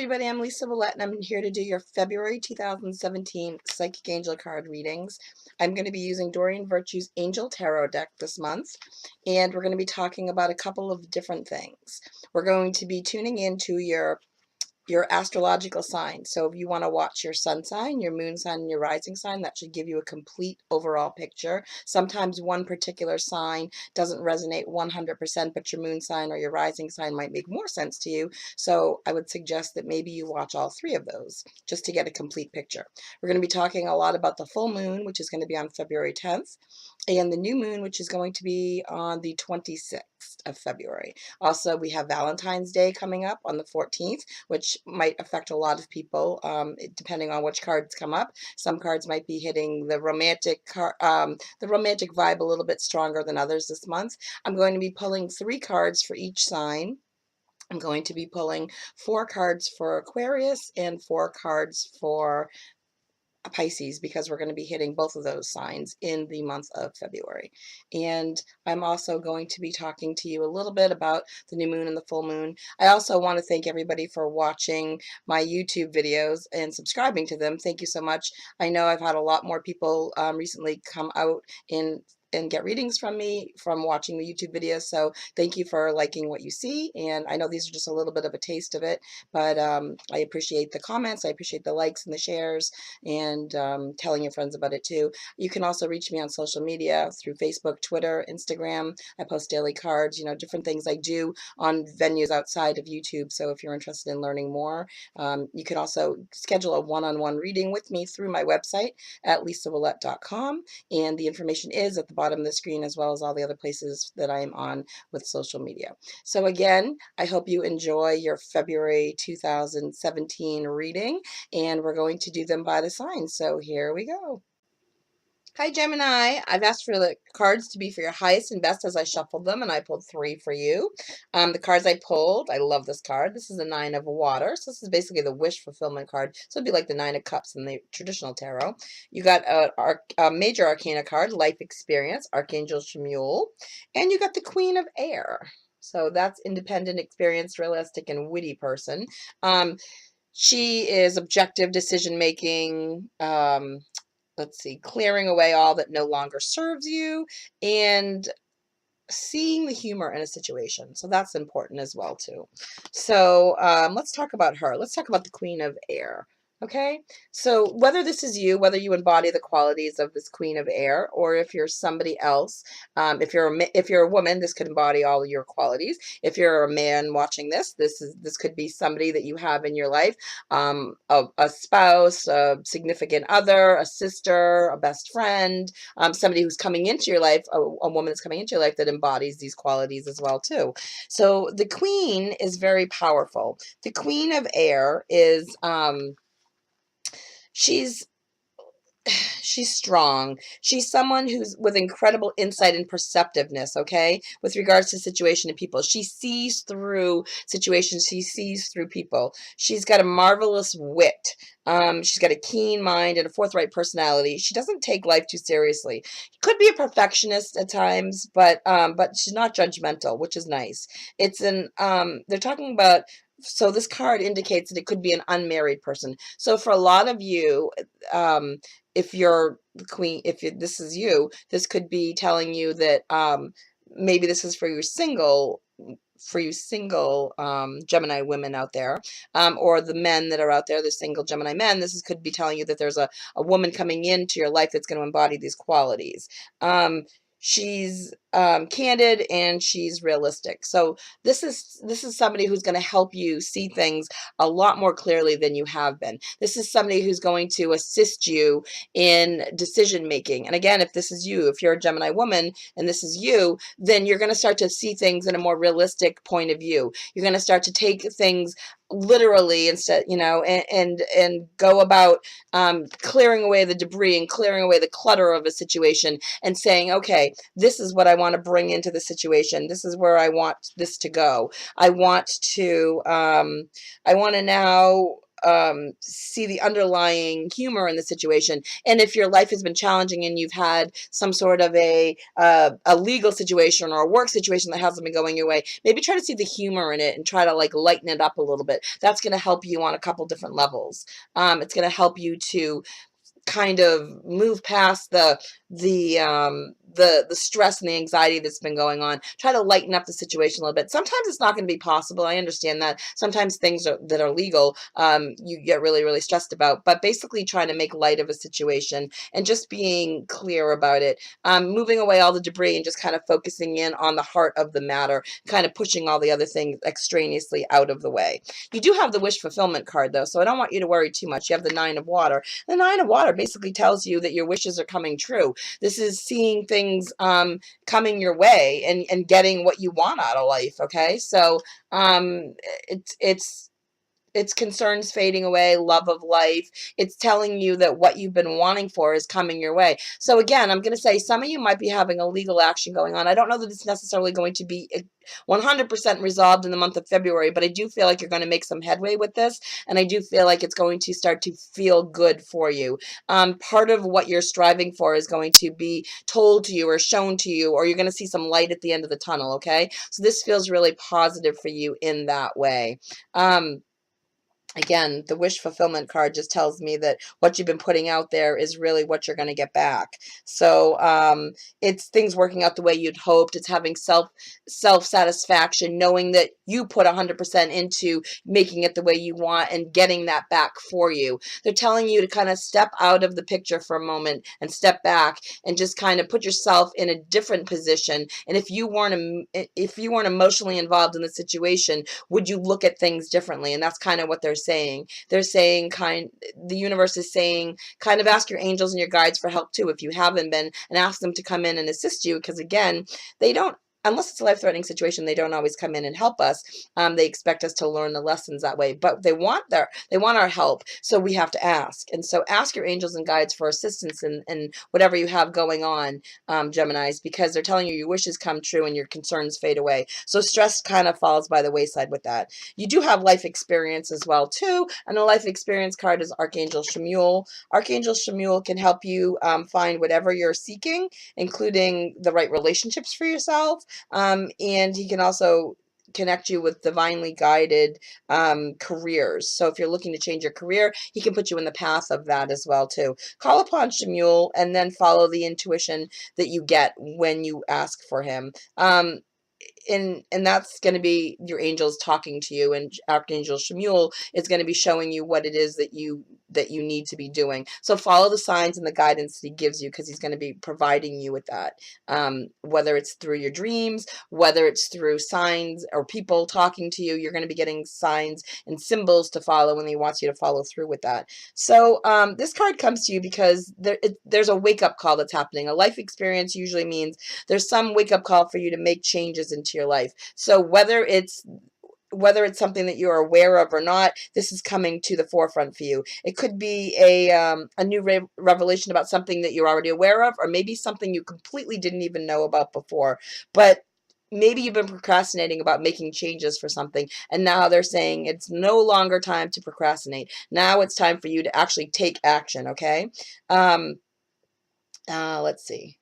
everybody, I'm Lisa Ouellet, and I'm here to do your February 2017 Psychic Angel card readings. I'm going to be using Doreen Virtue's Angel Tarot deck this month, and we're going to be talking about a couple of different things. We're going to be tuning into your astrological sign. So if you want to watch your sun sign, your moon sign, and your rising sign, that should give you a complete overall picture. Sometimes one particular sign doesn't resonate 100%, but your moon sign or your rising sign might make more sense to you. So I would suggest that maybe you watch all three of those just to get a complete picture. We're going to be talking a lot about the full moon, which is going to be on February 10th, and the new moon, which is going to be on the 26th of February. Also, we have Valentine's Day coming up on the 14th, which might affect a lot of people, depending on which cards come up. Some cards might be hitting the romantic vibe a little bit stronger than others this month. I'm going to be pulling 3 cards for each sign. I'm going to be pulling 4 cards for Aquarius and 4 cards for Pisces, because we're going to be hitting both of those signs in the month of February. And I'm also going to be talking to you a little bit about the new moon and the full moon. I also want to thank everybody for watching my YouTube videos and subscribing to them. Thank you so much. I know I've had a lot more people recently come out and get readings from me from watching the YouTube videos. So thank you for liking what you see. And I know these are just a little bit of a taste of it, but I appreciate the comments. I appreciate the likes and the shares, and telling your friends about it too. You can also reach me on social media through Facebook, Twitter, Instagram. I post daily cards, different things I do on venues outside of YouTube. So if you're interested in learning more, you can also schedule a one-on-one reading with me through my website at lisawillette.com. And the information is at the bottom of the screen, as well as all the other places that I am on with social media. So again, I hope you enjoy your February 2017 reading, and we're going to do them by the signs. So here we go. Hi, Gemini. I've asked for the cards to be for your highest and best as I shuffled them, and I pulled 3 for you. The cards I pulled, I love this card. This is a 9 of water. So this is basically the wish fulfillment card. So it'd be like the 9 of cups in the traditional tarot. You got a major arcana card, life experience, Archangel Shemuel. And you got the Queen of Air. So that's independent, experienced, realistic, and witty person. She is objective decision-making, let's see, clearing away all that no longer serves you, and seeing the humor in a situation. So that's important as well too. So let's talk about her. Let's talk about the Queen of Air. Okay, so whether this is you, whether you embody the qualities of this Queen of Air, or if you're somebody else, if you're a woman, this could embody all of your qualities. If you're a man watching this could be somebody that you have in your life, a spouse, a significant other, a sister, a best friend, somebody who's coming into your life, a woman that's coming into your life that embodies these qualities as well too. So the Queen is very powerful. The Queen of Air is she's strong. She's someone who's with incredible insight and perceptiveness, okay, with regards to situation and people. She sees through situations. She sees through people. She's got a marvelous wit. She's got a keen mind and a forthright personality. She doesn't take life too seriously. Could be a perfectionist at times, but she's not judgmental, which is nice. It's they're talking about, so this card indicates that it could be an unmarried person. So for a lot of you, if you're the queen, this is you, this could be telling you that maybe this is for you single Gemini women out there, or the men that are out there, the single Gemini men. Could be telling you that there's a woman coming into your life that's going to embody these qualities. She's candid and she's realistic. So this is somebody who's going to help you see things a lot more clearly than you have been. This is somebody who's going to assist you in decision making. And again, if this is you, if you're a Gemini woman and this is you, then you're going to start to see things in a more realistic point of view. You're going to start to take things literally instead, and go about clearing away the debris and clearing away the clutter of a situation and saying, okay, this is what I want to bring into the situation. This is where I want this to go. I want to now see the underlying humor in the situation. And if your life has been challenging and you've had some sort of a legal situation or a work situation that hasn't been going your way, maybe try to see the humor in it and try to like lighten it up a little bit. That's going to help you on a couple different levels. It's going to help you to kind of move past the stress and the anxiety that's been going on. Try to lighten up the situation a little bit. Sometimes it's not going to be possible. I understand that. Sometimes things that are legal, you get really, really stressed about. But basically trying to make light of a situation and just being clear about it. Moving away all the debris and just kind of focusing in on the heart of the matter, kind of pushing all the other things extraneously out of the way. You do have the wish fulfillment card, though, so I don't want you to worry too much. You have the Nine of Water. The Nine of Water basically tells you that your wishes are coming true. This is seeing things coming your way and getting what you want out of life, okay? So it's concerns fading away, love of life. It's telling you that what you've been wanting for is coming your way. So again, I'm going to say some of you might be having a legal action going on. I don't know that it's necessarily going to be 100% resolved in the month of February, but I do feel like you're going to make some headway with this, and I do feel like it's going to start to feel good for you. Part of what you're striving for is going to be told to you or shown to you, or you're going to see some light at the end of the tunnel, okay? So this feels really positive for you in that way. Again, the wish fulfillment card just tells me that what you've been putting out there is really what you're going to get back. So it's things working out the way you'd hoped. It's having self-satisfaction, knowing that you put 100% into making it the way you want and getting that back for you. They're telling you to kind of step out of the picture for a moment and step back and just kind of put yourself in a different position. And if you weren't emotionally involved in the situation, would you look at things differently? And that's kind of what they're saying. They're saying the universe is saying kind of ask your angels and your guides for help too if you haven't been, and ask them to come in and assist you, because again, they don't, unless it's a life-threatening situation, they don't always come in and help us. They expect us to learn the lessons that way, but they want our help, so we have to ask. And so ask your angels and guides for assistance in whatever you have going on, Geminis, because they're telling you your wishes come true and your concerns fade away. So stress kind of falls by the wayside with that. You do have life experience as well too, and the life experience card is Archangel Shemuel. Archangel Shemuel can help you find whatever you're seeking, including the right relationships for yourself. And he can also connect you with divinely guided careers. So if you're looking to change your career, he can put you in the path of that as well too. Call upon Shemuel and then follow the intuition that you get when you ask for him. And that's going to be your angels talking to you, and Archangel Shemuel is going to be showing you what it is that you need to be doing. So follow the signs and the guidance that he gives you, because he's going to be providing you with that, whether it's through your dreams, whether it's through signs or people talking to you. You're going to be getting signs and symbols to follow, and he wants you to follow through with that. So this card comes to you because there's a wake-up call that's happening. A life experience usually means there's some wake-up call for you to make changes into your life. So whether it's something that you're aware of or not, this is coming to the forefront for you. It could be a new revelation about something that you're already aware of, or maybe something you completely didn't even know about before. But maybe you've been procrastinating about making changes for something, and now they're saying it's no longer time to procrastinate. Now it's time for you to actually take action, okay? Let's see.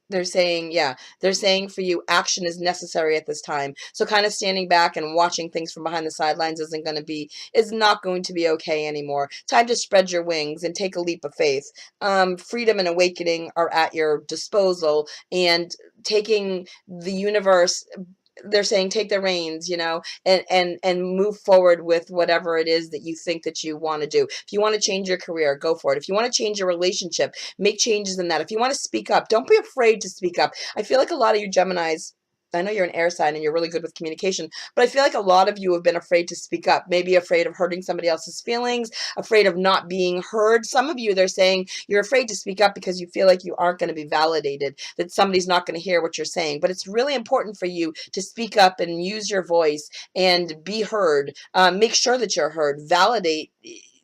They're saying for you, action is necessary at this time. So kind of standing back and watching things from behind the sidelines is not going to be okay anymore. Time to spread your wings and take a leap of faith. Freedom and awakening are at your disposal, and taking the universe, they're saying take the reins, and move forward with whatever it is that you think that you want to do. If you want to change your career, go for it. If you want to change your relationship, make changes in that. If you want to speak up, don't be afraid to speak up. I feel like a lot of you Geminis, I know you're an air sign and you're really good with communication, but I feel like a lot of you have been afraid to speak up, maybe afraid of hurting somebody else's feelings, afraid of not being heard. Some of you, they're saying you're afraid to speak up because you feel like you aren't going to be validated, that somebody's not going to hear what you're saying. But it's really important for you to speak up and use your voice and be heard. Make sure that you're heard. Validate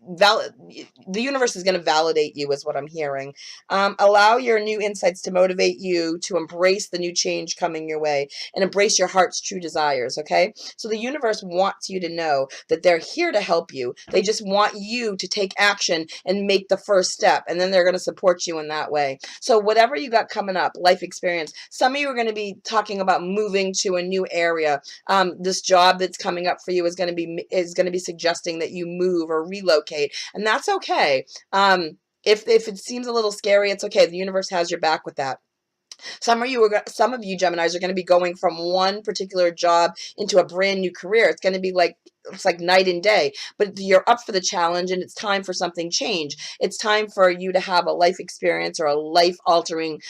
the universe is going to validate you is what I'm hearing. Allow your new insights to motivate you to embrace the new change coming your way and embrace your heart's true desires. Okay, so the universe wants you to know that they're here to help you. They just want you to take action and make the first step, and then they're going to support you in that way. So whatever you got coming up, life experience, some of you are going to be talking about moving to a new area. This job that's coming up for you is going to be suggesting that you move or relocate, and that's okay. If it seems a little scary, it's okay. The universe has your back with that. Some of you Geminis are going to be going from one particular job into a brand new career. It's like night and day, but you're up for the challenge and it's time for something change. It's time for you to have a life experience or a life altering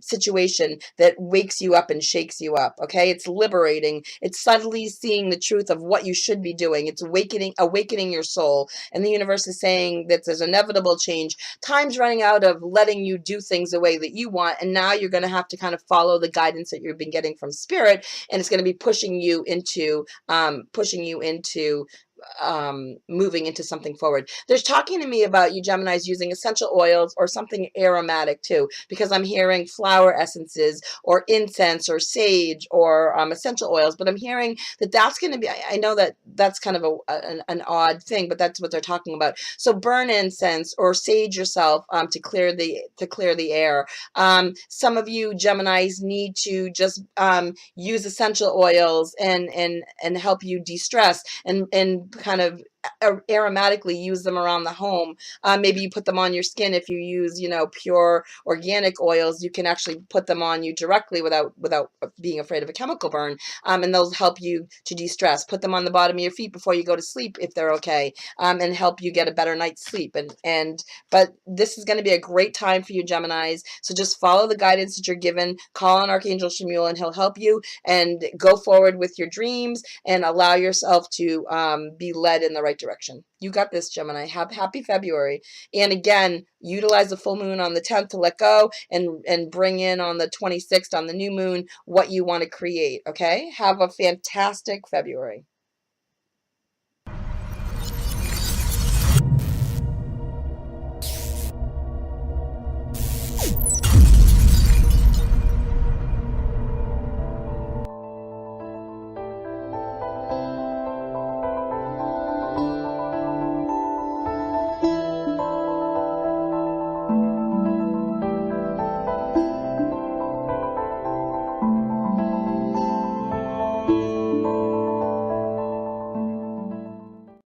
situation that wakes you up and shakes you up. Okay. It's liberating. It's subtly seeing the truth of what you should be doing. It's awakening your soul. And the universe is saying that there's inevitable change. Time's running out of letting you do things the way that you want. And now you're going to have to kind of follow the guidance that you've been getting from spirit. And it's going to be pushing you into moving into something forward. There's talking to me about you Geminis using essential oils or something aromatic too, because I'm hearing flower essences or incense or sage or essential oils, but I'm hearing that that's going to be, I know that that's kind of an odd thing, but that's what they're talking about. So burn incense or sage yourself to clear the air. Some of you Geminis need to just use essential oils and help you de-stress and kind of aromatically use them around the home. Maybe you put them on your skin. If you use, pure organic oils, you can actually put them on you directly without being afraid of a chemical burn. And those help you to de-stress. Put them on the bottom of your feet before you go to sleep if they're okay, and help you get a better night's sleep. But this is going to be a great time for you Geminis. So just follow the guidance that you're given. Call on Archangel Shemuel and he'll help you, and go forward with your dreams and allow yourself to be led in the right direction. You got this, Gemini. Happy February. And again, utilize the full moon on the 10th to let go and bring in on the 26th on the new moon what you want to create. Okay? Have a fantastic February.